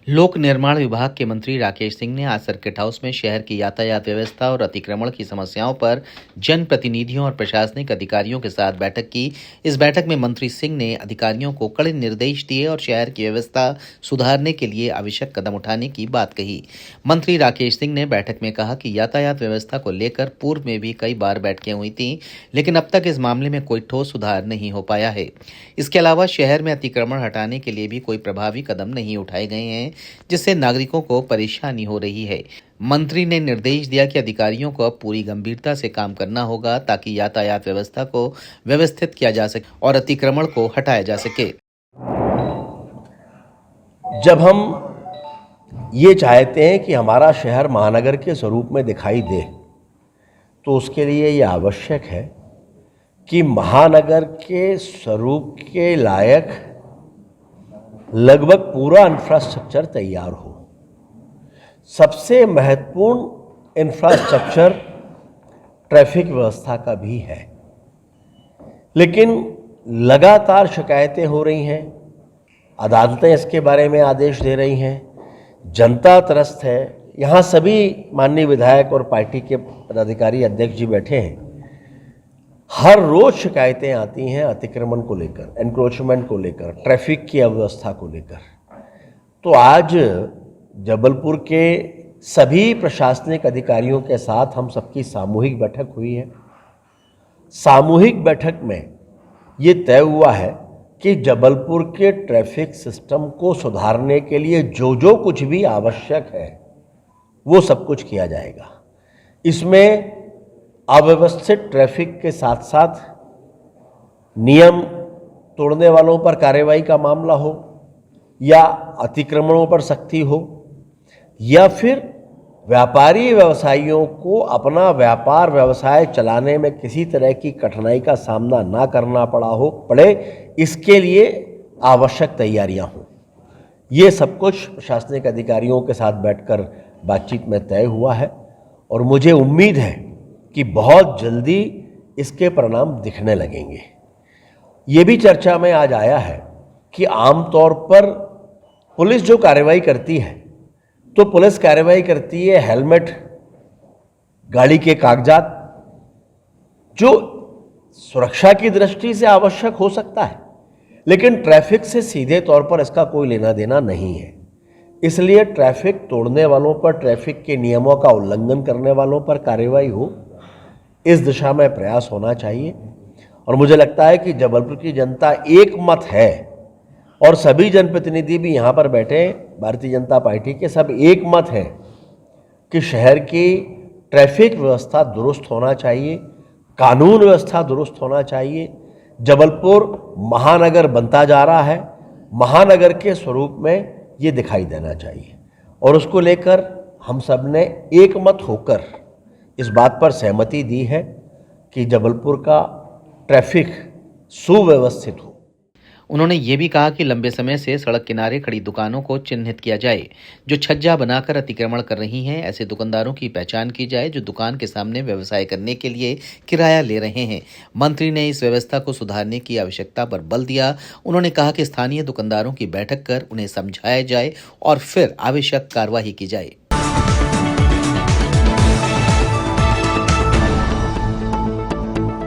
लोक निर्माण विभाग के मंत्री राकेश सिंह ने आज सर्किट हाउस में शहर की यातायात व्यवस्था और अतिक्रमण की समस्याओं पर जनप्रतिनिधियों और प्रशासनिक अधिकारियों के साथ बैठक की। इस बैठक में मंत्री सिंह ने अधिकारियों को कड़े निर्देश दिए और शहर की व्यवस्था सुधारने के लिए आवश्यक कदम उठाने की बात कही। मंत्री राकेश सिंह ने बैठक में कहा कि यातायात व्यवस्था को लेकर पूर्व में भी कई बार बैठकें हुई थी, लेकिन अब तक इस मामले में कोई ठोस सुधार नहीं हो पाया है। इसके अलावा शहर में अतिक्रमण हटाने के लिए भी कोई प्रभावी कदम नहीं उठाए गए हैं, जिससे नागरिकों को परेशानी हो रही है। मंत्री ने निर्देश दिया कि अधिकारियों को अब पूरी गंभीरता से काम करना होगा ताकि यातायात व्यवस्था को व्यवस्थित किया जा सके और अतिक्रमण को हटाया जा सके। जब हम ये चाहते हैं कि हमारा शहर महानगर के स्वरूप में दिखाई दे, तो उसके लिए ये आवश्यक है कि महानगर के स्वरूप के लायक लगभग पूरा इंफ्रास्ट्रक्चर तैयार हो। सबसे महत्वपूर्ण इंफ्रास्ट्रक्चर ट्रैफिक व्यवस्था का भी है, लेकिन लगातार शिकायतें हो रही हैं, अदालतें इसके बारे में आदेश दे रही हैं, जनता त्रस्त है। यहाँ सभी माननीय विधायक और पार्टी के पदाधिकारी अध्यक्ष जी बैठे हैं। हर रोज शिकायतें आती हैं अतिक्रमण को लेकर, एनक्रोचमेंट को लेकर, ट्रैफिक की अव्यवस्था को लेकर। तो आज जबलपुर के सभी प्रशासनिक अधिकारियों के साथ हम सबकी सामूहिक बैठक हुई है। सामूहिक बैठक में ये तय हुआ है कि जबलपुर के ट्रैफिक सिस्टम को सुधारने के लिए जो जो कुछ भी आवश्यक है वो सब कुछ किया जाएगा। इसमें अव्यवस्थित ट्रैफिक के साथ साथ नियम तोड़ने वालों पर कार्रवाई का मामला हो, या अतिक्रमणों पर सख्ती हो, या फिर व्यापारी व्यवसायियों को अपना व्यापार व्यवसाय चलाने में किसी तरह की कठिनाई का सामना ना करना पड़े, इसके लिए आवश्यक तैयारियां हों। ये सब कुछ प्रशासनिक अधिकारियों के साथ बैठकर बातचीत में तय हुआ है और मुझे उम्मीद है कि बहुत जल्दी इसके परिणाम दिखने लगेंगे। ये भी चर्चा में आज आया है कि आमतौर पर पुलिस जो कार्रवाई करती है, तो पुलिस कार्रवाई करती है हेलमेट, गाड़ी के कागजात, जो सुरक्षा की दृष्टि से आवश्यक हो सकता है, लेकिन ट्रैफिक से सीधे तौर पर इसका कोई लेना देना नहीं है। इसलिए ट्रैफिक तोड़ने वालों पर, ट्रैफिक के नियमों का उल्लंघन करने वालों पर कार्रवाई हो, इस दिशा में प्रयास होना चाहिए। और मुझे लगता है कि जबलपुर की जनता एक मत है और सभी जनप्रतिनिधि भी यहाँ पर बैठे भारतीय जनता पार्टी के, सब एक मत हैं कि शहर की ट्रैफिक व्यवस्था दुरुस्त होना चाहिए, कानून व्यवस्था दुरुस्त होना चाहिए। जबलपुर महानगर बनता जा रहा है, महानगर के स्वरूप में ये दिखाई देना चाहिए और उसको लेकर हम सब ने एक मत होकर इस बात पर सहमति दी है कि जबलपुर का ट्रैफिक सुव्यवस्थित हो। उन्होंने ये भी कहा कि लंबे समय से सड़क किनारे खड़ी दुकानों को चिन्हित किया जाए जो छज्जा बनाकर अतिक्रमण कर रही हैं। ऐसे दुकानदारों की पहचान की जाए जो दुकान के सामने व्यवसाय करने के लिए किराया ले रहे हैं। मंत्री ने इस व्यवस्था को सुधारने की आवश्यकता पर बल दिया। उन्होंने कहा कि स्थानीय दुकानदारों की बैठक कर उन्हें समझाया जाए और फिर आवश्यक कार्यवाही की जाए।